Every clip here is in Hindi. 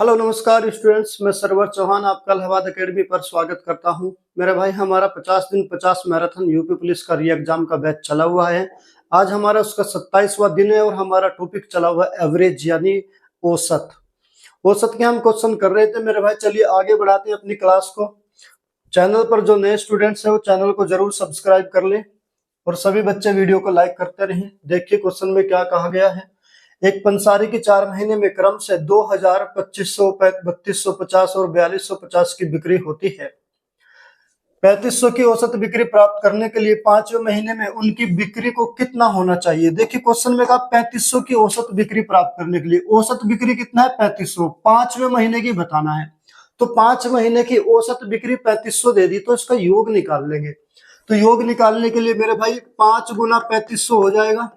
हेलो नमस्कार स्टूडेंट्स, मैं सरवर चौहान आपका इलाहाबाद एकेडमी पर स्वागत करता हूं। मेरे भाई हमारा 50 दिन 50 मैराथन यूपी पुलिस का री एग्जाम का बैच चला हुआ है। आज हमारा उसका 27वां दिन है और हमारा टॉपिक चला हुआ है एवरेज यानी औसत। औसत के हम क्वेश्चन कर रहे थे मेरे भाई। चलिए आगे बढ़ाते हैं अपनी क्लास को। चैनल पर जो नए स्टूडेंट्स है वो चैनल को जरूर सब्सक्राइब कर ले और सभी बच्चे वीडियो को लाइक करते रहें। देखिए क्वेश्चन में क्या कहा गया है। एक पंसारी की 4 महीने में क्रम से 2000, 2500, 3250 और 4250 की बिक्री होती है। 3500 की औसत बिक्री प्राप्त करने के लिए 5वें महीने में उनकी बिक्री को कितना होना चाहिए। देखिए क्वेश्चन में कहा 3500 की औसत बिक्री प्राप्त करने के लिए औसत बिक्री कितना है 3500, 5वें महीने की बताना है। तो 5 महीने की औसत बिक्री 3500 दे दी तो इसका योग निकाल लेंगे। तो योग निकालने के लिए मेरे भाई 5 गुना 3500 हो जाएगा।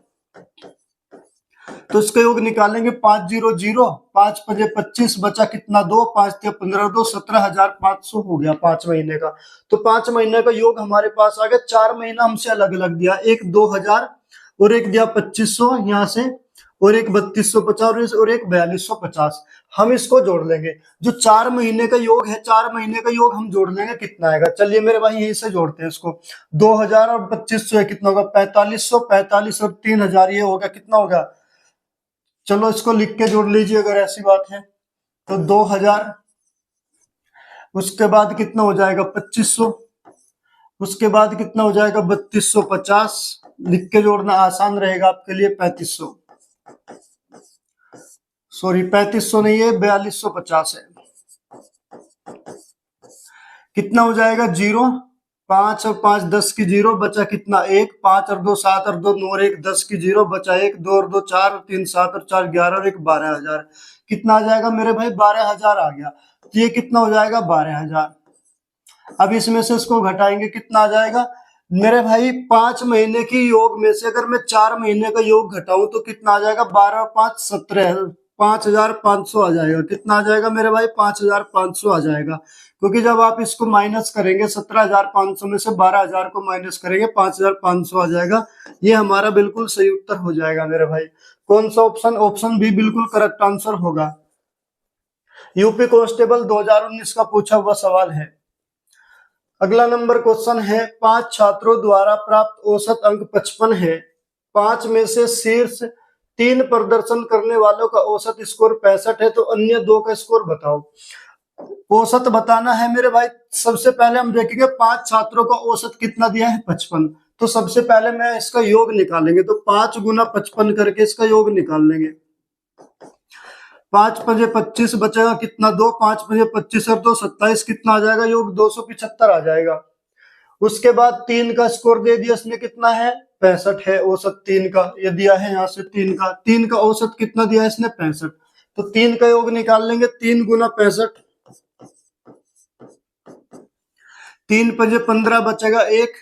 तो इसका योग निकालेंगे 500, 5 पजे 25 बचा कितना 2, 5 ते 15, 2 17,500 हो गया 5 महीने का। तो 5 महीने का योग हमारे पास आ गया। 4 महीना हमसे अलग अलग दिया, एक 2000 और एक दिया 2500 यहाँ से, और एक 3250 और एक 4250। हम इसको जोड़ लेंगे। जो 4 महीने का योग है, 4 महीने का योग हम जोड़ लेंगे, कितना आएगा। चलिए मेरे भाई यहीं से जोड़ते हैं इसको। 2000 और 2500 कितना होगा 4500, 45 और 3000 ये होगा कितना होगा। चलो इसको लिख के जोड़ लीजिए अगर ऐसी बात है। तो 2000, उसके बाद कितना हो जाएगा 2500, उसके बाद कितना हो जाएगा 3250। लिख के जोड़ना आसान रहेगा आपके लिए। 3500, सॉरी 3500 नहीं है 4250 है। कितना हो जाएगा 0, 5 और 5 10 की 0 बचा कितना 1, 5 और 2 7 और 2 9 और 1 10 की 0 बचा 1, 2 और 2 4 और 3 7 और 4 11 और 1 12,000। कितना आ जाएगा मेरे भाई 12,000 आ गया। तो ये कितना हो जाएगा 12,000। अब इसमें से इसको घटाएंगे कितना आ जाएगा मेरे भाई। 5 महीने की योग में से अगर मैं 4 महीने का योग घटाऊं तो कितना आ जाएगा 12 और 5 17, 5,500 आ जाएगा। कितना आ जाएगा मेरे भाई 5,500 आ जाएगा। क्योंकि जब आप इसको माइनस करेंगे 17,500 में से 12,000 को माइनस करेंगे 5,500 आ जाएगा। ये हमारा बिल्कुल सही उत्तर हो जाएगा मेरे भाई। कौन सा ऑप्शन, ऑप्शन बी बिल्कुल करेक्ट आंसर होगा। यूपी कांस्टेबल 2019 का पूछा हुआ सवाल है। अगला नंबर क्वेश्चन है 5 छात्रों द्वारा प्राप्त औसत अंक 55 है। 5 में से शीर्ष 3 प्रदर्शन करने वालों का औसत स्कोर 65 है, तो अन्य 2 का स्कोर बताओ। औसत बताना है मेरे भाई। सबसे पहले हम देखेंगे 5 छात्रों का औसत कितना दिया है 55। तो सबसे पहले मैं इसका योग निकालेंगे। तो 5 गुना 55 करके इसका योग निकाल लेंगे। 5 पजे 25 बचेगा कितना 2, 5 पजे 25 और 2 27, कितना आ जाएगा योग 275 आ जाएगा। उसके बाद 3 का स्कोर दे दिया इसने, कितना है 65 है औसत 3 का। ये दिया है यहाँ से 3 का औसत कितना दिया है इसने 65। तो 3 का योग निकाल लेंगे। 3 गुना 65, 3 पजे 15 बचेगा 1,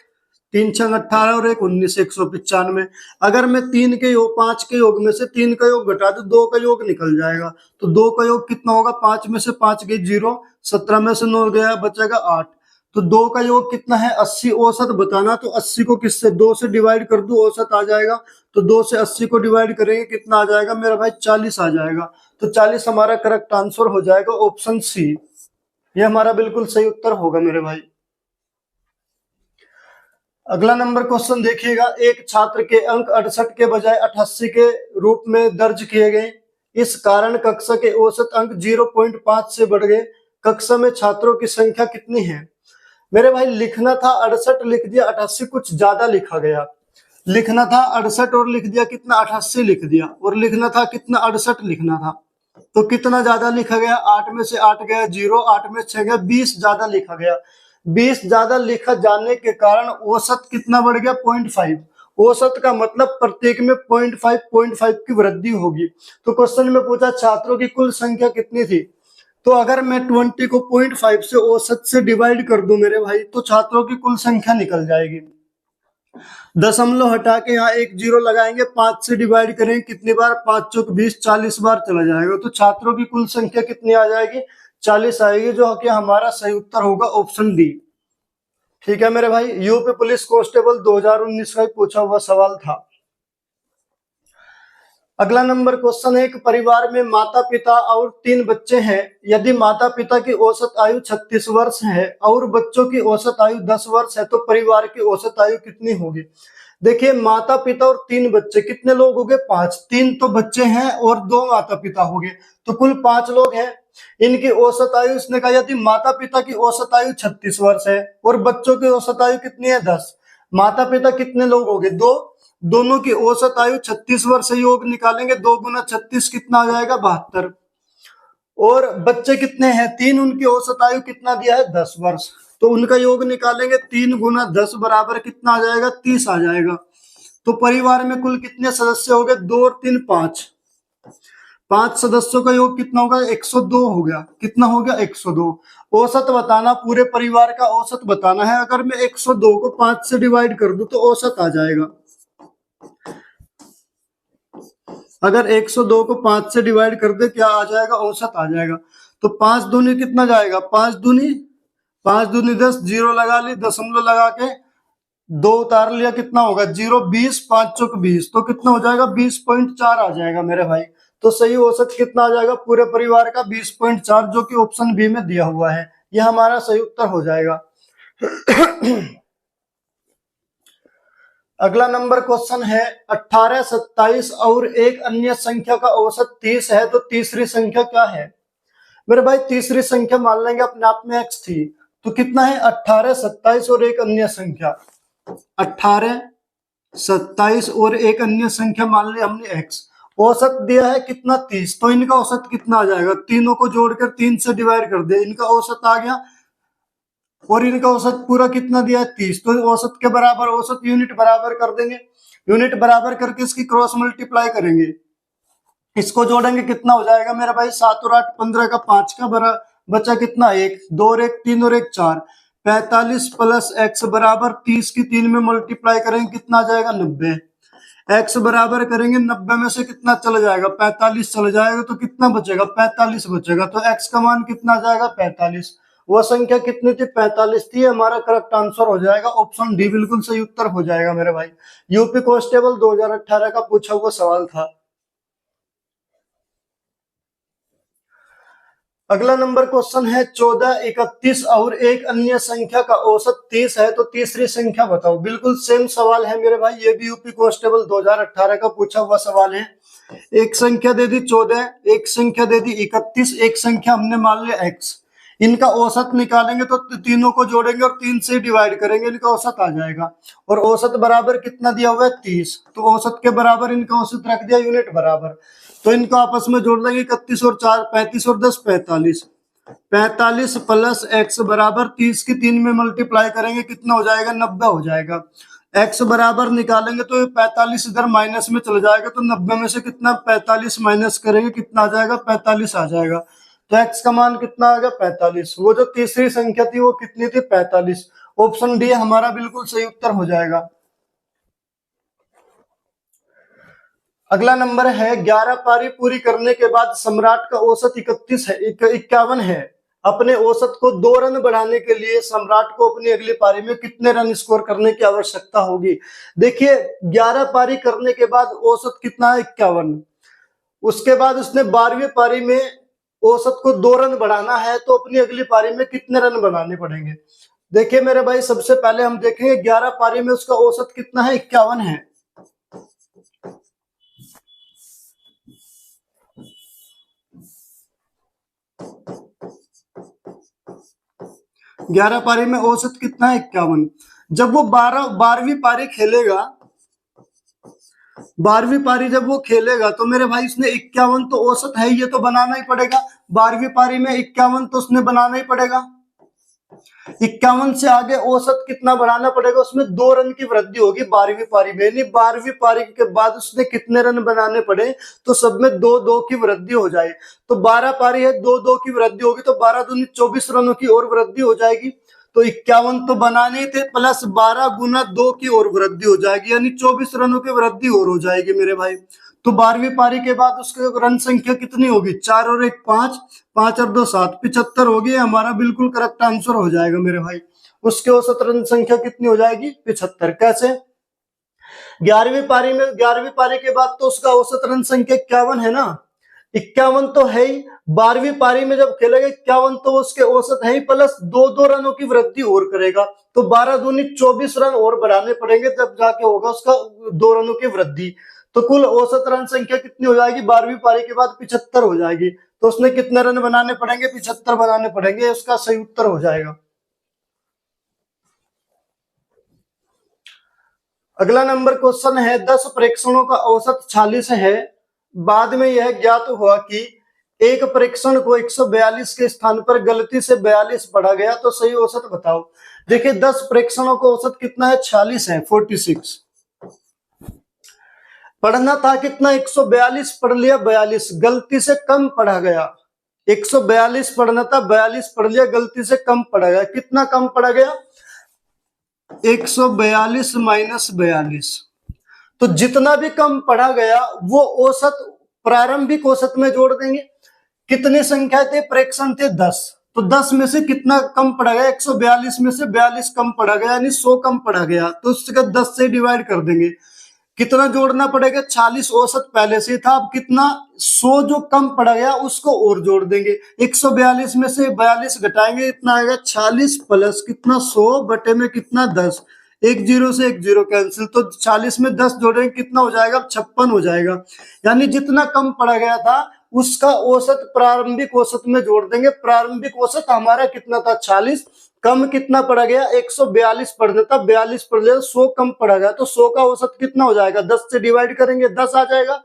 3 छंग 18 और 1 19, 195। अगर मैं 3 के योग 5 के योग में से 3 का योग घटा दूं 2 का योग निकल जाएगा। तो 2 का योग कितना होगा 5 में से 5 गई 0, 17 में से 9 गया बचेगा 8। तो 2 का योग कितना है 80। औसत बताना तो 80 को किससे 2 से डिवाइड कर दूं औसत आ जाएगा। तो 2 से 80 को डिवाइड करेंगे कितना आ जाएगा मेरा भाई 40 आ जाएगा। तो 40 हमारा करेक्ट आंसर हो जाएगा ऑप्शन सी। ये हमारा बिल्कुल सही उत्तर होगा मेरे भाई। अगला नंबर क्वेश्चन देखिएगा। एक छात्र के अंक 68 के बजाय 88 के रूप में दर्ज किए गए। इस कारण कक्षा के औसत अंक 0.5 से बढ़ गए। कक्षा में छात्रों की संख्या कितनी है। मेरे भाई लिखना था 68 लिख दिया 88 कुछ ज्यादा लिखा गया। लिखना था 68 और लिख दिया कितना 88 लिख दिया, और लिखना था कितना 68 लिखना था। तो कितना ज्यादा लिखा गया 8 में से 8 गया 0, 8 में 6 गया 20 ज्यादा लिखा गया। 20 ज्यादा लिखा जाने के कारण औसत कितना बढ़ गया 0.5। औसत का मतलब प्रत्येक में 0.5 की वृद्धि होगी। तो क्वेश्चन में पूछा छात्रों की कुल संख्या कितनी थी। तो अगर मैं 20 को 0.5 से औसत से डिवाइड कर दूं मेरे भाई तो छात्रों की कुल संख्या निकल जाएगी। दशमलव हटा के यहाँ एक 0 लगाएंगे, 5 से डिवाइड करेंगे कितनी बार 5 चौक 20, 40 बार चला जाएगा। तो छात्रों की कुल संख्या कितनी आ जाएगी 40 आएगी, जो कि हमारा सही उत्तर होगा ऑप्शन डी। ठीक है मेरे भाई। यूपी पुलिस कांस्टेबल 2019 का पूछा हुआ सवाल था। अगला नंबर क्वेश्चन है, एक परिवार में माता पिता और 3 बच्चे हैं। यदि माता पिता की औसत आयु 36 वर्ष है और बच्चों की औसत आयु 10 वर्ष है तो परिवार की औसत आयु कितनी होगी। देखिए, माता पिता और 3 बच्चे, कितने लोग हो गए, 5। 3 तो बच्चे हैं और 2 माता पिता हो गए, तो कुल 5 लोग हैं। इनकी औसत आयु, उसने कहा यदि माता पिता की औसत आयु 36 वर्ष है और बच्चों की औसत आयु कितनी है, 10। माता पिता कितने लोग हो गए, 2। दोनों की औसत आयु 36 वर्ष है, योग निकालेंगे, 2 गुना 36 कितना आ जाएगा, 72। और बच्चे कितने हैं, 3, उनकी औसत आयु कितना दिया है, 10 वर्ष। तो उनका योग निकालेंगे, 3 गुना 10 बराबर कितना आ जाएगा, 30 आ जाएगा। तो परिवार में कुल कितने सदस्य हो गए, 2 और 3 5। 5 सदस्यों का योग कितना होगा, 102 हो गया। कितना हो गया, 102। औसत बताना, पूरे परिवार का औसत बताना है। अगर मैं 102 को 5 से डिवाइड कर दूं तो औसत आ जाएगा। अगर 102 को 5 से डिवाइड कर दे, क्या आ जाएगा, औसत आ जाएगा। तो 5 दूनी कितना जाएगा, 5 दूनी 10, जीरो लगा ली, दशमलव लगा के 2 उतार लिया, कितना होगा, 0, 20, 5 चौक 20, तो कितना हो जाएगा, 20.4 आ जाएगा मेरे भाई। तो सही औसत कितना आ जाएगा पूरे परिवार का, 20.4, जो कि ऑप्शन बी में दिया हुआ है। यह हमारा सही उत्तर हो जाएगा। अगला नंबर क्वेश्चन है, 18, 27 और एक अन्य संख्या का औसत 30 है तो तीसरी संख्या क्या है। मेरे भाई, तीसरी संख्या मान लेंगे अपने आप में x थी, तो कितना है, 18, 27 और एक अन्य संख्या। 18, 27 और एक अन्य संख्या मान लिया हमने x। औसत दिया है कितना, 30, तो इनका औसत कितना आ जाएगा, तीनों को जोड़कर 3 से डिवाइड कर दे, इनका औसत आ गया। और इनका औसत पूरा कितना दिया है, 30, तो औसत के बराबर, औसत यूनिट बराबर कर देंगे। यूनिट बराबर करके इसकी क्रॉस मल्टीप्लाई करेंगे, इसको जोड़ेंगे, कितना हो जाएगा मेरा भाई, 7 और 8 15 का 5 का बरा बचा कितना, 1, 2 और 1 3 और 1 4, 45 प्लस x बराबर 30 की 3 में मल्टीप्लाई करेंगे, कितना आ जाएगा, 90। x बराबर करेंगे, 90 में से कितना चला जाएगा, 45 चला जाएगा, तो कितना बचेगा, 45 बचेगा। तो x का मान कितना आ जाएगा, 45। वह संख्या कितनी थी, 45 थी। हमारा करेक्ट आंसर हो जाएगा ऑप्शन डी, बिल्कुल सही उत्तर हो जाएगा मेरे भाई। यूपी कांस्टेबल 2018 का पूछा हुआ सवाल था। अगला नंबर क्वेश्चन है, 14, 31 और एक अन्य संख्या का औसत 30 है तो तीसरी संख्या बताओ। बिल्कुल सेम सवाल है मेरे भाई, ये भी यूपी कांस्टेबल 2018 का पूछा हुआ सवाल है। एक संख्या दे दी 14, एक संख्या दे दी 31, एक संख्या हमने मान लिया x। इनका औसत निकालेंगे तो तीनों को जोड़ेंगे और 3 से डिवाइड करेंगे, इनका औसत आ जाएगा। और औसत बराबर कितना दिया हुआ है, 30, तो औसत के बराबर इनका औसत रख दिया, यूनिट बराबर। तो इनको आपस में जोड़ लेंगे, 31 और 4 35 और 10 45। 45 प्लस x बराबर 30 की 3 में मल्टीप्लाई करेंगे, कितना हो जाएगा, 90 हो जाएगा। x बराबर निकालेंगे तो 45 इधर माइनस में चला जाएगा, तो 90 में से कितना, 45 माइनस करेंगे, कितना आ जाएगा, 45 आ जाएगा। तो x का मान कितना आ गया, 45। वो जो तीसरी संख्या थी वो कितनी थी, 45। ऑप्शन डी हमारा बिल्कुल सही उत्तर हो जाएगा। अगला नंबर है, 11 पारी पूरी करने के बाद सम्राट का औसत 51 है। अपने औसत को 2 रन बढ़ाने के लिए सम्राट को अपनी अगली पारी में कितने रन स्कोर करने की आवश्यकता होगी। देखिए, 11 पारी करने के बाद औसत कितना है, 51। उसके बाद उसने 12वीं पारी में औसत को 2 रन बढ़ाना है, तो अपनी अगली पारी में कितने रन बनाने पड़ेंगे। देखिए मेरे भाई, सबसे पहले हम देखेंगे 11 पारी में उसका औसत कितना है, 51 है। 11 पारी में औसत कितना है, 51। जब वो 12वीं पारी खेलेगा, 12वीं पारी जब वो खेलेगा तो मेरे भाई उसने 51 तो औसत है, ये तो बनाना ही पड़ेगा। 12वीं पारी में 51 तो उसने बनाना ही पड़ेगा। 51 से आगे औसत कितना बढ़ाना पड़ेगा, उसमें 2 रन की वृद्धि होगी 12वीं पारी में। यानी 12वीं पारी के बाद उसने कितने रन बनाने पड़े, तो सब में 2-2 की वृद्धि हो जाए। तो 12 पारी है, 2-2 की वृद्धि होगी, तो 12 दूनी 24 रनों की और वृद्धि हो जाएगी। तो 51 तो बनाने थे, प्लस 12 गुना 2 की और वृद्धि हो जाएगी, यानी 24 रनों की वृद्धि और हो जाएगी मेरे भाई। तो 12वीं पारी के बाद उसके रन संख्या कितनी होगी, 4 और 1 5, 5 और 2 7, 75 होगी। हमारा बिल्कुल करेक्ट आंसर हो जाएगा मेरे भाई। उसके औसत रन संख्या कितनी हो जाएगी, 75। कैसे, ग्यारहवीं पारी के बाद तो उसका औसत रन संख्या 51 है ना, 51 तो है ही। 12वीं पारी में जब खेलेगा 51 तो उसके औसत है ही, प्लस 2 रनों की वृद्धि और करेगा, तो 12 दूनी 24 रन और बढ़ाने पड़ेंगे, तब जाके होगा उसका 2 रनों की वृद्धि। तो कुल औसत रन संख्या कितनी हो जाएगी 12वीं पारी के बाद? 75 हो जाएगी। तो उसने कितने रन बनाने पड़ेंगे? 75 बनाने पड़ेंगे, उसका सही उत्तर हो जाएगा। अगला नंबर क्वेश्चन है, 10 प्रेक्षणों का औसत 46 है। बाद में यह ज्ञात हुआ कि एक प्रेक्षण को 142 के स्थान पर गलती से 42 पढ़ा गया, तो सही औसत बताओ। देखिए 10 प्रेक्षणों का औसत कितना है? 46 है, 46। पढ़ना था कितना? 142 पढ़ लिया, 42 गलती से कम पढ़ा गया। 142 पढ़ना था, 42 पढ़ लिया, गलती से कम पढ़ा गया। कितना कम पढ़ा गया? 142 माइनस 42। तो जितना भी कम पढ़ा गया वो औसत प्रारंभिक औसत में जोड़ देंगे। कितनी संख्या थे? प्रेक्षण थे 10, तो 10 में से कितना कम पढ़ा गया? 142 में से 42 कम पढ़ा गया, यानी 100 कम पढ़ा गया, तो उसका 10 से डिवाइड कर देंगे। कितना जोड़ना पड़ेगा? 46 औसत पहले से था, अब कितना? 100 जो कम पड़ा गया उसको और जोड़ देंगे। 142 में से 42 घटाएंगे, इतना आएगा 46 प्लस कितना? 100 बटे में कितना? 10। एक जीरो से एक जीरो कैंसिल, तो 40 में 10 जोड़ेंगे कितना हो जाएगा? 56 हो जाएगा। यानी जितना कम पड़ा गया था उसका औसत प्रारंभिक औसत में जोड़ देंगे। प्रारंभिक औसत हमारा कितना था? 40। कम कितना पड़ा गया? 142 पढ़ना था, 42 पढ़ लिया, 100 कम पड़ा गया, तो 100 का औसत कितना हो जाएगा? 10 से डिवाइड करेंगे, 10 आ जाएगा।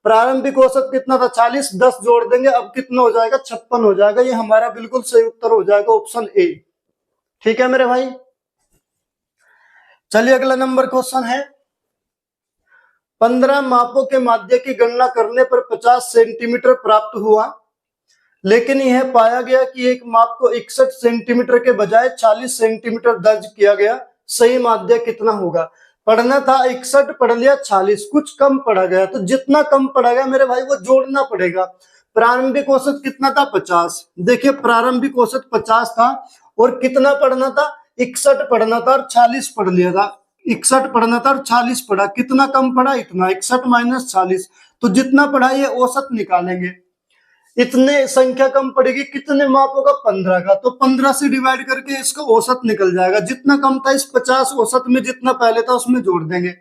प्रारंभिक औसत कितना था? 40, 10 जोड़ देंगे, अब कितना हो जाएगा? 56 हो जाएगा। ये हमारा बिल्कुल सही उत्तर हो जाएगा, ऑप्शन ए। ठीक है मेरे भाई। चलिए अगला नंबर क्वेश्चन है, 15 मापों के माध्य की गणना करने पर 50 सेंटीमीटर प्राप्त हुआ, लेकिन यह पाया गया कि एक माप को 61 सेंटीमीटर के बजाय 40 सेंटीमीटर दर्ज किया गया, सही माध्य कितना होगा? पढ़ना था 61, पढ़ लिया 40, कुछ कम पढ़ा गया, तो जितना कम पढ़ा गया मेरे भाई वो जोड़ना पड़ेगा। प्रारंभिक औसत कितना था? 50। देखिए प्रारंभिक औसत 50 था और कितना पढ़ना था? 61 पढ़ना था और 40 पढ़ लिया था। 61 पढ़ना था और 40 पढ़ा, कितना कम पढ़ा? इतना। 61 माइनस 40, तो जितना पढ़ा ये औसत निकालेंगे। इतने संख्या कम पड़ेगी, कितने माप होगा? 15 का, तो 15 से डिवाइड करके इसका औसत निकल जाएगा। जितना कम था इस 50 औसत में, जितना पहले था उसमें जोड़ देंगे।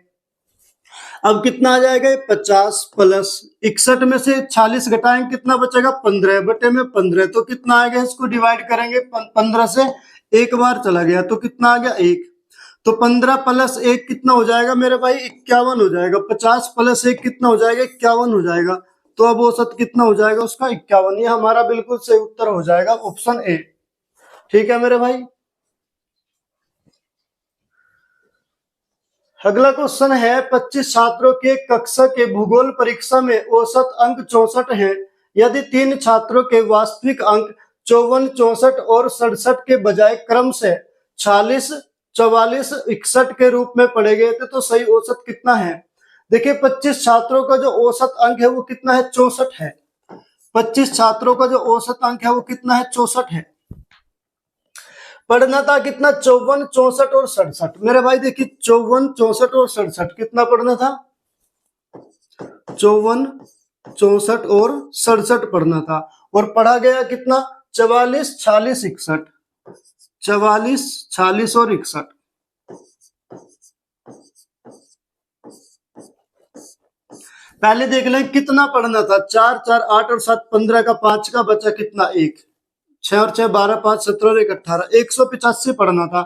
अब कितना आ जाएगा? 50 प्लस 61 में से 40 घटाएंगे, कितना बचेगा? 15 बटे में 15, तो कितना आएगा? इसको डिवाइड करेंगे, 15 से एक बार चला गया, तो कितना आ गया? 1। तो 15 प्लस 1 कितना हो जाएगा मेरे भाई? 51 हो जाएगा। 50 प्लस 1 कितना हो जाएगा? 51 हो जाएगा। तो अब औसत कितना हो जाएगा उसका? 51। ये हमारा बिल्कुल सही उत्तर हो जाएगा, ऑप्शन ए। ठीक है मेरे भाई। अगला क्वेश्चन है, 25 छात्रों के कक्षा के भूगोल परीक्षा में औसत अंक 64 है। यदि 3 छात्रों के वास्तविक अंक 54, 64 और 67 के बजाय क्रम से 46, 44, 61 के रूप में पढ़े गए थे, तो सही औसत कितना है? देखिए 25 छात्रों का जो औसत अंक है वो कितना है? 64 है। 25 छात्रों का जो औसत अंक है वो कितना है? 64 है। पढ़ना था कितना? 54, 64 और 67। मेरे भाई देखिए 54, 64 और 67 कितना पढ़ना था? 54, 64 और 67 पढ़ना था, और पढ़ा गया कितना? 44, 46, 61। 44, 46 और 61। पहले देख लें कितना पढ़ना था। 4, 4, 8 और 7, 15 का 5 का बचा कितना? 1। 6 और 6, 12, 5, 17 और 1, 18। 185 पढ़ना था,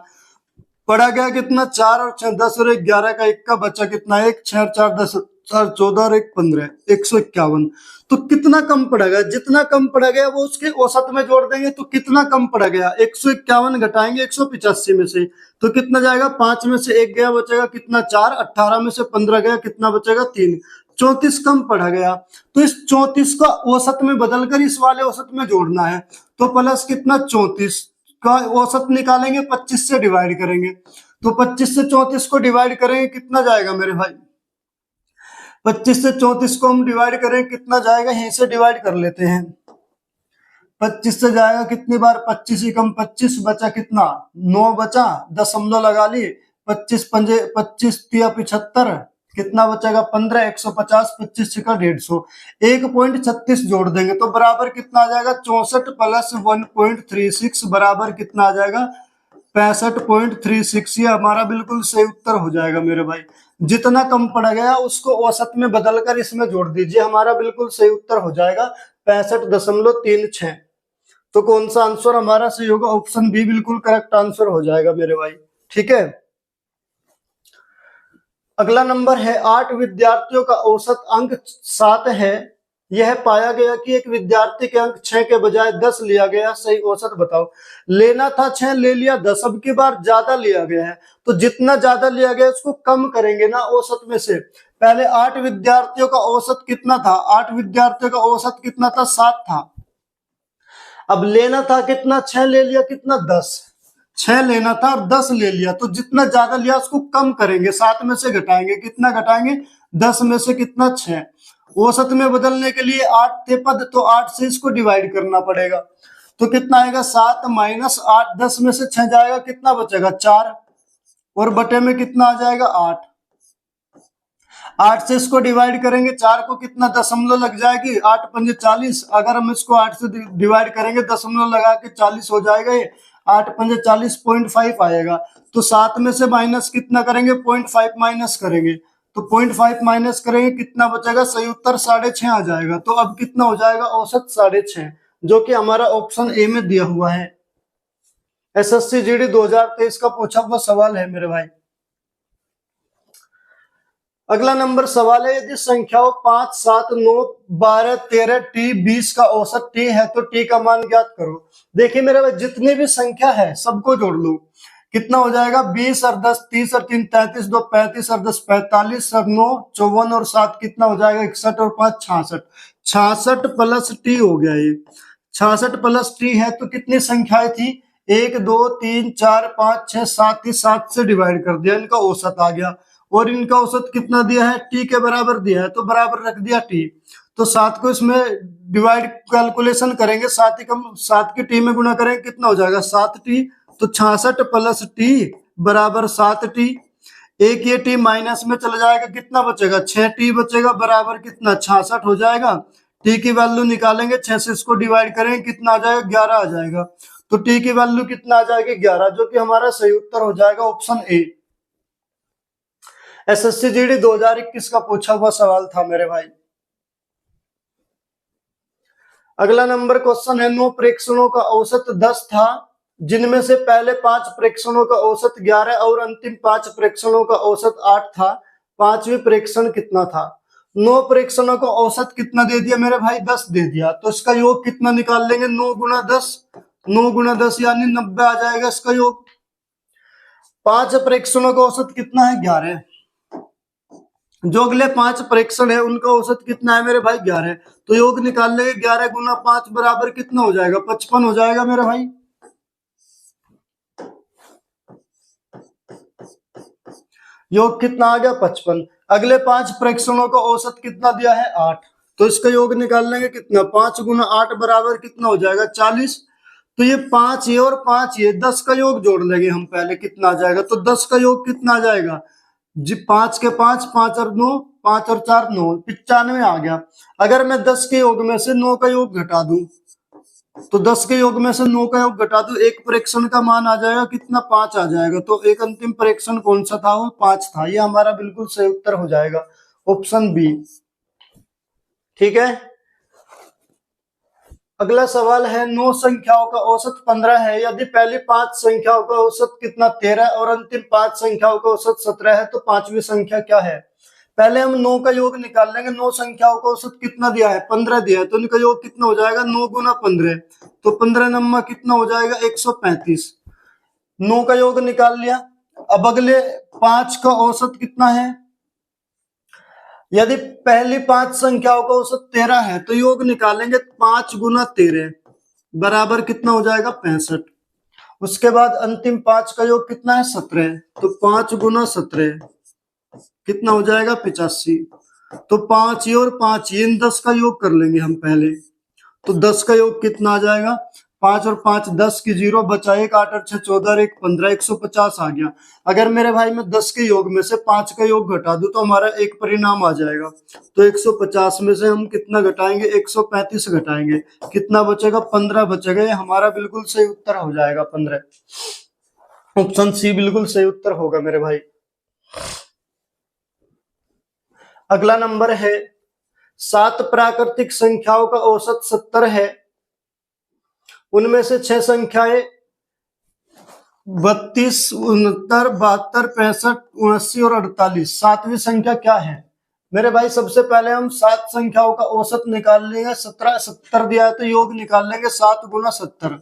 पढ़ा गया कितना? 4 और 6, 10 और 1, 11 का 1 का बचा कितना? 1। 6 और 4, 10, 4, 14 और 1, 15। 151। तो कितना कम पड़ा गया? जितना कम पड़ा गया वो उसके औसत में जोड़ देंगे, तो कितना कम पड़ा गया? 151 घटाएंगे 185 में से, तो कितना जाएगा? 5 में से 1 गया, बचेगा कितना? 4। 18 में से 15 गया, कितना बचेगा? 3। 34 कम पढ़ा गया, तो इस 34 का औसत में बदलकर इस वाले औसत में जोड़ना है, तो प्लस कितना? 34 का औसत निकालेंगे, 25 से डिवाइड करेंगे, तो 25 से 34 को डिवाइड करेंगे, कितना जाएगा मेरे भाई? 25 से 34 को हम डिवाइड करें, कितना जाएगा? यहीं से डिवाइड कर लेते हैं। 25 से जाएगा कितनी बार? 25 ही कम 25, बचा कितना? 9 बचा, दशमलव लगा ली। 25 पंजे 25 तिया 75, कितना बचेगा 15, 150, 25 का 150, 1.36 जोड़ देंगे तो बराबर कितना आ जाएगा 64 प्लस 1.36 बराबर कितना आ जाएगा 65.36। ये हमारा बिल्कुल सही उत्तर हो जाएगा मेरे भाई। जितना कम पड़ गया उसको औसत में बदलकर इसमें जोड़ दीजिए, हमारा बिल्कुल सही उत्तर हो जाएगा 65.36। तो कौन सा आंसर हमारा सही होगा? ऑप्शन बी बिल्कुल करेक्ट आंसर हो जाएगा मेरे भाई। ठीक है, अगला नंबर है 8 विद्यार्थियों का औसत अंक 7 है। यह पाया गया कि एक विद्यार्थी के अंक 6 के बजाय 10 लिया गया, सही औसत बताओ। लेना था 6, ले लिया 10, अब की बार ज्यादा लिया गया है तो जितना ज्यादा लिया गया उसको कम करेंगे ना औसत में से। पहले 8 विद्यार्थियों का औसत कितना था? 8 विद्यार्थियों का औसत कितना था? 7 था। अब लेना था कितना? 6, ले लिया कितना? 10। 6 लेना था और 10 ले लिया तो जितना ज्यादा लिया उसको कम करेंगे, 7 में से घटाएंगे, कितना घटाएंगे? 10 में से कितना? 6। औसत में बदलने के लिए 8 थे पद तो 8 से इसको डिवाइड करना पड़ेगा तो कितना आएगा 7 माइनस 8, 10 में से 6 जाएगा, कितना बचेगा? 4 और बटे में कितना आ जाएगा? 8। 8 से इसको डिवाइड करेंगे, 4 को कितना दशमलव लग जाएगी? 8 पंजे 40। अगर हम इसको 8 से डिवाइड करेंगे दशमलव लगा के 40 हो जाएगा, ये 8 पंजे 40.5 आएगा। तो 7 में से माइनस कितना करेंगे? 0.5 माइनस करेंगे तो 0.5 माइनस करेंगे, कितना बचेगा? सही उत्तर 6.5 आ जाएगा। तो अब कितना हो जाएगा? औसत 6.5, जो कि हमारा ऑप्शन ए में दिया हुआ है। एसएससी जीडी 2023 का पूछा हुआ सवाल है मेरे भाई। अगला नंबर सवाल है, यदि संख्याओं 5, 7, 9, 12, 13 टी 20 का औसत टी है तो टी का मान ज्ञात करो। देखिए मेरे भाई, जितनी भी संख्या है सबको जोड़ लो, कितना हो जाएगा? 20 और 10 30 और 3 33, 2 35 और 10 45 और 9 54 और 7 कितना हो जाएगा? 61 और 5 66। 66 प्लस टी हो गया ये। 66 प्लस टी है तो कितनी संख्याएं थी? 1 2 3 4 5 6 7 थी, 7 से डिवाइड कर दिया, इनका औसत आ गया। और इनका औसत कितना दिया है? टी के बराबर दिया है तो बराबर रख दिया टी। तो 7 को इसमें डिवाइड कैलकुलेशन करेंगे, 7 ही कम 7 की टी में गुणा करेंगे, कितना हो जाएगा? 7 टी। तो 66 प्लस टी बराबर 7 टी। एक ये टी माइनस में चला जाएगा, कितना बचेगा? 6 टी बचेगा, बराबर कितना? 66 हो जाएगा। टी की वैल्यू निकालेंगे, 6 से इसको डिवाइड करेंगे, कितना आ जाएगा? 11 आ जाएगा। तो टी की वैल्यू कितना आ जाएगी? 11, जो कि हमारा सही उत्तर हो जाएगा ऑप्शन ए। एसएससी जीडी 2021 का पूछा हुआ सवाल था मेरे भाई। अगला नंबर क्वेश्चन है, 9 प्रेक्षणों का औसत 10 था, जिनमें से पहले 5 प्रेक्षणों का औसत 11 और अंतिम 5 प्रेक्षणों का औसत 8 था। पांचवी प्रेक्षण कितना था? 9 प्रेक्षणों का औसत कितना दे दिया मेरे भाई? 10 दे दिया। तो इसका योग कितना निकाल लेंगे? 9 गुना 10, 9 गुना 10 यानी 90 आ जाएगा इसका योग। 5 प्रेक्षणों का औसत कितना है? 11। जो अगले 5 प्रेक्षण है उनका औसत कितना है मेरे भाई? 11। तो योग निकाल लेंगे, 11 गुना 5 बराबर कितना हो जाएगा? 55 हो जाएगा मेरे भाई। योग कितना आ गया? 55। अगले 5 प्रेक्षणों का औसत कितना दिया है? 8। तो इसका योग निकाल लेंगे, कितना? 5 गुना 8 बराबर कितना हो जाएगा? 40। तो ये 5 ये और 5 ये, 10 का योग जोड़ लेंगे हम पहले, कितना आ जाएगा? तो 10 का योग कितना आ जाएगा जी? 5 के 5, 5 और 9, 5 और 4 9, 95 आ गया। अगर मैं 10 के योग में से 9 का योग घटा दूं तो 10 के योग में से 9 का योग घटा दूं, एक प्रेक्षण का मान आ जाएगा कितना? 5 आ जाएगा। तो एक अंतिम प्रेक्षण कौन सा था? वो 5 था। ये हमारा बिल्कुल सही उत्तर हो जाएगा ऑप्शन बी। ठीक है, अगला सवाल है, 9 संख्याओं का औसत 15 है, यदि पहली 5 संख्याओं का औसत कितना? 13 और अंतिम 5 संख्याओं का औसत 17 है तो पांचवी संख्या क्या है? पहले हम 9 का योग निकाल लेंगे। 9 संख्याओं का औसत कितना दिया है? 15 दिया है, तो इनका योग कितना हो जाएगा? 9 गुना 15। तो 15 नंबर कितना हो जाएगा? 135। 9 का योग निकाल लिया। अब अगले 5 का औसत कितना है? यदि पहली 5 संख्याओं का औसत 13 है तो योग निकालेंगे, 5 गुना 13 बराबर कितना हो जाएगा? 65। उसके बाद अंतिम 5 का योग कितना है? 17। तो 5 गुना 17 कितना हो जाएगा? 85। तो 5 ये और 5 ये, इन 10 का योग कर लेंगे हम पहले। तो 10 का योग कितना आ जाएगा? 5 और 5 10 की 0 बचा 1, 8 और 6 14 और 1 15, 150 आ गया। अगर मेरे भाई मैं 10 के योग में से 5 का योग घटा दूं तो हमारा एक परिणाम आ जाएगा। तो 150 में से हम कितना घटाएंगे, 135 घटाएंगे, कितना बचेगा, 15 बचेगा। ये हमारा बिल्कुल सही उत्तर हो जाएगा 15। ऑप्शन सी बिल्कुल सही उत्तर होगा मेरे भाई। अगला नंबर है 7 प्राकृतिक संख्याओं का औसत 70 है, उनमें से 6 संख्याएं 32, 69, 72, 65, 79 और 48। 7वीं संख्या क्या है मेरे भाई? सबसे पहले हम 7 संख्याओं का औसत निकाल लेंगे। 17 70 दिया है तो योग निकाल लेंगे। 7 गुना 70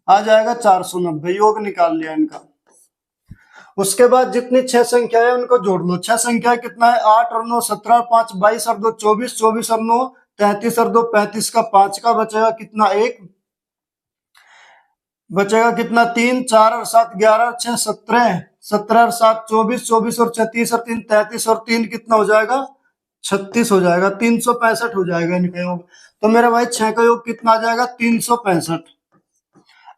आ जाएगा 490, योग निकाल लिया इनका। उसके बाद जितनी 6 संख्या है उनको जोड़ लो। 6 संख्या कितना है, 8 और 9 17, 5 22 और 2 24, 24 और 9 33 और 2 35 का 5 का बचेगा कितना, 1 बचेगा कितना, 3 4 और 7 11 और 6 17, 17 और 7 24, 24 और 6 30 और 3 33 और 3 कितना हो जाएगा, 36 हो जाएगा। 365 हो जाएगा इनका योग। तो मेरा भाई 6 का योग कितना आ जाएगा, 365।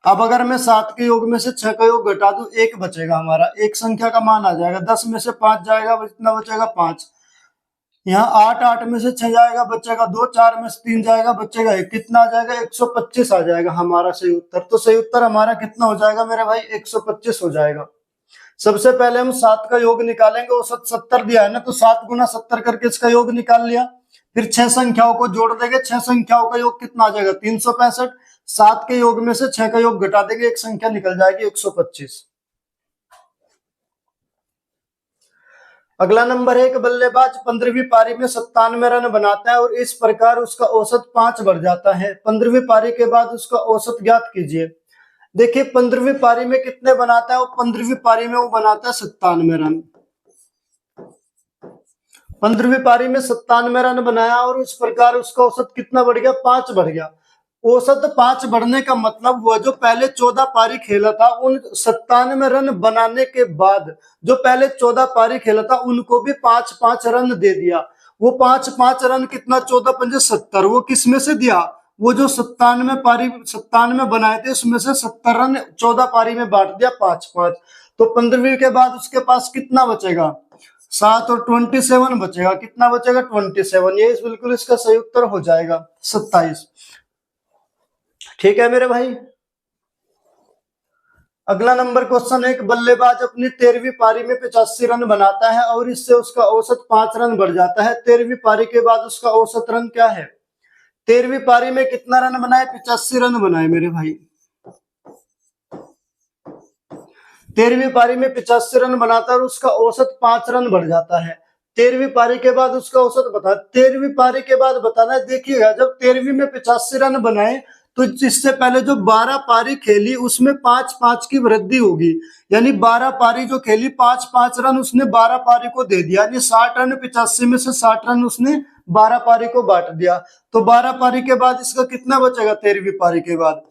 अब अगर मैं 7 के योग में से 6 का योग घटा दूं, 1 बचेगा हमारा, एक संख्या का मान आ जाएगा। 10 में से 5 जाएगा, कितना बचेगा, 5। यहाँ 8 8 में से 6 जाएगा, बचेगा 2, 4 में से 3 जाएगा, बचेगा 1, कितना आ जाएगा, 125 आ जाएगा हमारा सही उत्तर। तो सही उत्तर हमारा कितना हो जाएगा मेरे भाई, 125 हो जाएगा। सबसे पहले हम 7 का योग निकालेंगे। औसत 70 दिया है ना, तो 7 गुना 70 करके इसका योग निकाल लिया। फिर 6 संख्याओं को जोड़ देंगे। 6 संख्याओं का योग कितना आ जाएगा, 365। 7 के योग में से 6 का योग घटा देंगे, एक संख्या निकल जाएगी 125। अगला नंबर है, एक बल्लेबाज 15वीं पारी में 97 रन बनाता है और इस प्रकार उसका औसत 5 बढ़ जाता है। 15वीं पारी के बाद उसका औसत ज्ञात कीजिए। देखिए 15वीं पारी में कितने बनाता है, वो 15वीं पारी में वो बनाता है 97 रन। 15वीं पारी में 97 रन बनाया और इस प्रकार उसका औसत कितना बढ़ गया, 5 बढ़ गया। औसत 5 बढ़ने का मतलब हुआ जो पहले 14 पारी खेला था, उन 97 रन बनाने के बाद जो पहले 14 पारी खेला था उनको भी 5-5 रन दे दिया। वो 5-5 रन कितना, 14 पंजे 70, वो किस में से दिया, वो जो 97 बनाए थे उसमें से 70 रन 14 पारी में बांट दिया, 5-5। तो 15वीं के बाद उसके पास कितना बचेगा, 7 और 27 बचेगा, कितना बचेगा, 27। ये बिल्कुल इसका सही उत्तर हो जाएगा 27। ठीक है मेरे भाई। अगला नंबर क्वेश्चन है, एक बल्लेबाज अपनी 13वीं पारी में 85 रन बनाता है और इससे उसका औसत 5 रन बढ़ जाता है। 13वीं पारी के बाद उसका औसत रन क्या है? 13वीं पारी में कितना रन बनाए, 85 रन बनाए मेरे भाई। 13वीं पारी में 85 रन बनाता है और उसका औसत 5 रन बढ़ जाता है। 13वीं पारी के बाद उसका औसत बता, 13वीं पारी के बाद बताना है। देखिएगा जब 13वीं में 85 रन बनाए तो इससे पहले जो 12 पारी खेली उसमें 5-5 की वृद्धि होगी, यानी 12 पारी जो खेली 5-5 रन उसने 12 पारी को दे दिया, यानी 60 रन 85 में से 60 रन उसने 12 पारी को बांट दिया। तो 12 पारी के बाद इसका कितना बचेगा 13वीं पारी के बाद,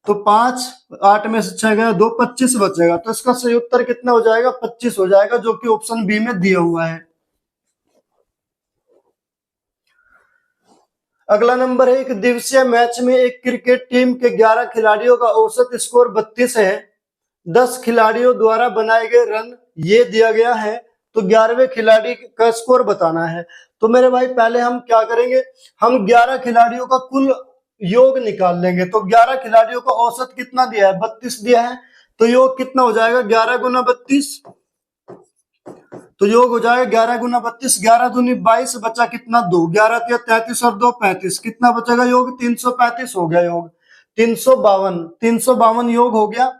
तो 5, 8 में से 6 गया 2, 25 बचेगा। तो इसका सही उत्तर कितना हो जाएगा, 25 हो जाएगा, जो कि ऑप्शन बी में दिया हुआ है। अगला नंबर है, एक दिवसीय मैच में एक क्रिकेट टीम के 11 खिलाड़ियों का औसत स्कोर 32 है। 10 खिलाड़ियों द्वारा बनाए गए रन ये दिया गया है, तो 11वें खिलाड़ी का स्कोर बताना है। तो मेरे भाई पहले हम क्या करेंगे, हम 11 खिलाड़ियों का कुल योग निकाल लेंगे। तो 11 खिलाड़ियों का औसत कितना दिया है, 32 दिया है, तो योग कितना हो जाएगा, 11 गुना 32। तो योग हो जाएगा 11 गुना 32, 11 दूनी 22, बचा कितना, 2, 11 तिया 33 और 2 35, कितना बचेगा योग, 335 हो गया योग। 352 योग हो गया।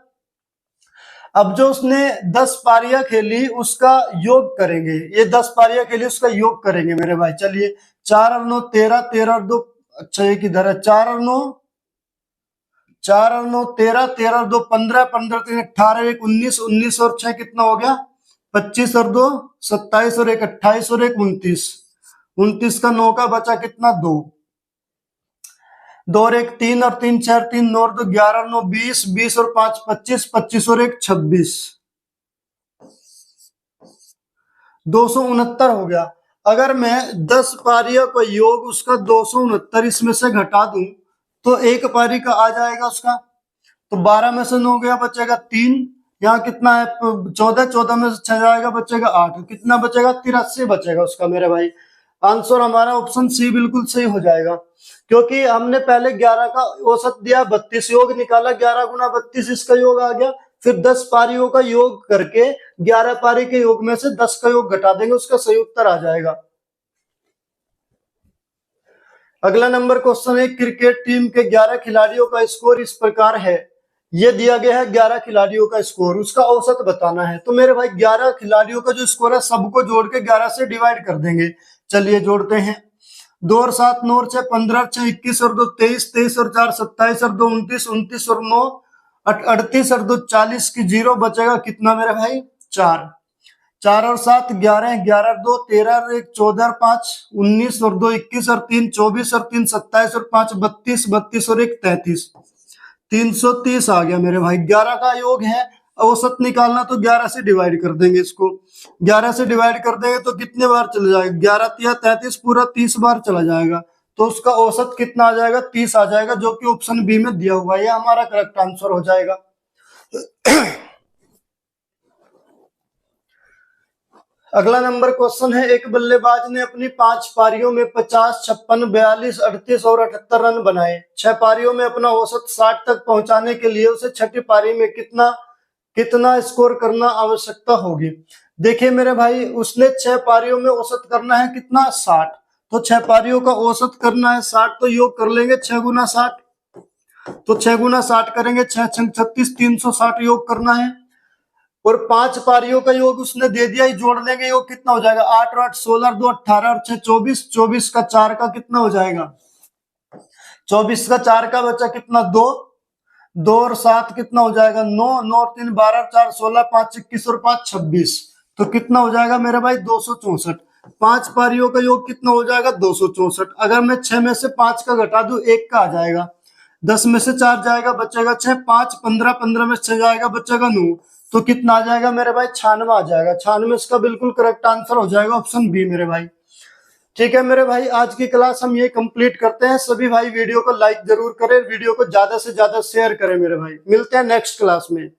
अब जो उसने 10 पारियां खेली उसका योग करेंगे, ये 10 पारियां खेली उसका योग करेंगे मेरे भाई। चलिए 4 और 9 13, 13 और 2, अच्छा एक इधर है, 4 और 9 13, 13 और 2 15, 15 3 18, 1 19, 19 और 6 कितना हो गया, 25 और 2 27 और 1 28 और 1 29, 29 का 9 का बचा कितना, 2, 2 और 1 3 और 3 4 3 9 और 2 11 और 9 20, 20 और 5 25, 25 और 1 26, 269 हो गया। अगर मैं 10 पारियों का योग उसका 269 इसमें से घटा दूं तो एक पारी का आ जाएगा उसका, तो 12 में से 9 गया, बचेगा 3। यहाँ कितना है 14, 14 में से 6 जाएगा, बचेगा 8, कितना बचेगा 83 बचेगा उसका मेरे भाई। आंसर हमारा ऑप्शन सी बिल्कुल सही हो जाएगा, क्योंकि हमने पहले 11 का औसत दिया 32, योग निकाला, 11 गुना 32 इसका योग आ गया, फिर 10 पारियों का योग करके 11 पारी के योग में से 10 का योग घटा देंगे, उसका सही उत्तर आ जाएगा। अगला नंबर क्वेश्चन है, क्रिकेट टीम के 11 खिलाड़ियों का स्कोर इस प्रकार है। ये दिया गया है 11 खिलाड़ियों का स्कोर, उसका औसत बताना है। तो मेरे भाई 11 खिलाड़ियों का जो स्कोर है सबको जोड़ के 11 से डिवाइड कर देंगे। चलिए जोड़ते हैं। 2 और 7 9 और 6 15, 6 21 और 2 23, 23 और 4 27 और 2 29, 29 और 9 38 और 2 40 की जीरो, बचेगा कितना मेरे भाई 4। 4 और 7 11, 11 और 2 13 और 1 14 और 5 19 और 2 21 और 3 24 और 3 27 और 5 32, 32 और 1 33, 330 आ गया मेरे भाई। 11 का योग है, औसत निकालना तो 11 से डिवाइड कर देंगे इसको। 11 से डिवाइड कर देंगे तो कितने बार चला जाएगा, 11 तिया 33, पूरा 30 बार चला जाएगा। तो उसका औसत कितना आ जाएगा 30 आ जाएगा, जो कि ऑप्शन बी में दिया हुआ है। यह हमारा करेक्ट आंसर हो जाएगा। अगला नंबर क्वेश्चन है, एक बल्लेबाज ने अपनी 5 पारियों में 50, 56, 42, 38 और 78 रन बनाए। 6 पारियों में अपना औसत 60 तक पहुंचाने के लिए उसे छठी पारी में कितना कितना स्कोर करना आवश्यकता होगी। देखिए मेरे भाई, उसने 6 पारियों में औसत करना है कितना 60, तो 6 पारियों का औसत करना है 60, तो योग कर लेंगे 6 गुना 60, तो 6 गुना 60 करेंगे, 6 छंग 36, 360 योग करना है। और 5 पारियों का योग उसने दे दिया, ही जोड़ लेंगे, योग कितना हो जाएगा 8 और 8 16, 2 18 और 6 24, 24 का 4 का कितना हो जाएगा, 24 का 4 का बचा कितना 2, 2 और 7 कितना हो जाएगा 9, 9 और 3 12 और 4 16, 5 21 और 5 26, तो कितना हो जाएगा मेरे भाई 264। 5 पारियों का योग कितना हो जाएगा 264। अगर मैं 6 में से 5 का घटा दूं 1 का आ जाएगा, 10 में से 4 जाएगा बचेगा 6, 5 15, 15 में से 6 जाएगा बचेगा 9, तो कितना आ जाएगा मेरे भाई 96 आ जाएगा। 96 इसका बिल्कुल करेक्ट आंसर हो जाएगा, ऑप्शन बी मेरे भाई। ठीक है मेरे भाई, आज की क्लास हम ये कंप्लीट करते हैं। सभी भाई वीडियो को लाइक जरूर करें, वीडियो को ज्यादा से ज्यादा शेयर करें मेरे भाई। मिलते हैं नेक्स्ट क्लास में।